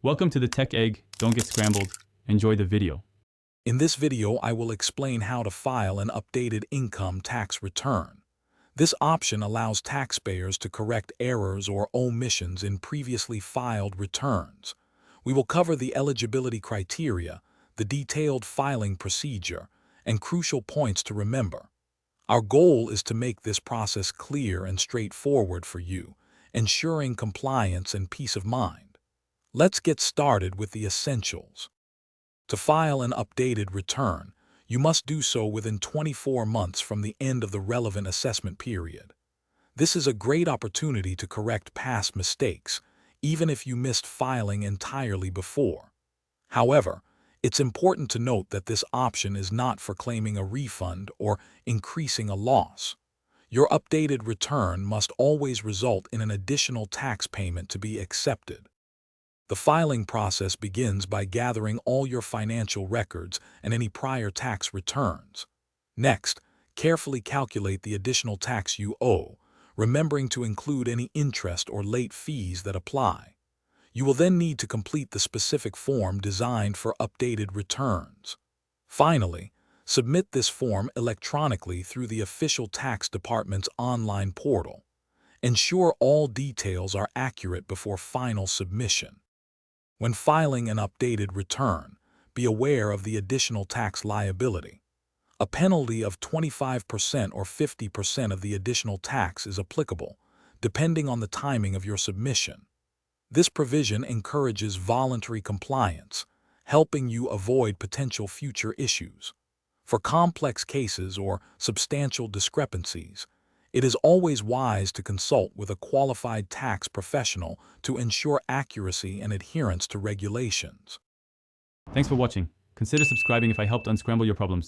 Welcome to the Tech Egg. Don't get scrambled. Enjoy the video. In this video, I will explain how to file an updated income tax return. This option allows taxpayers to correct errors or omissions in previously filed returns. We will cover the eligibility criteria, the detailed filing procedure, and crucial points to remember. Our goal is to make this process clear and straightforward for you, ensuring compliance and peace of mind. Let's get started with the essentials. To file an updated return, you must do so within 24 months from the end of the relevant assessment period. This is a great opportunity to correct past mistakes, even if you missed filing entirely before. However, it's important to note that this option is not for claiming a refund or increasing a loss. Your updated return must always result in an additional tax payment to be accepted. The filing process begins by gathering all your financial records and any prior tax returns. Next, carefully calculate the additional tax you owe, remembering to include any interest or late fees that apply. You will then need to complete the specific form designed for updated returns. Finally, submit this form electronically through the official tax department's online portal. Ensure all details are accurate before final submission. When filing an updated return, be aware of the additional tax liability. A penalty of 25% or 50% of the additional tax is applicable, depending on the timing of your submission. This provision encourages voluntary compliance, helping you avoid potential future issues. For complex cases or substantial discrepancies, it is always wise to consult with a qualified tax professional to ensure accuracy and adherence to regulations. Thanks for watching. Consider subscribing if I helped unscramble your problems.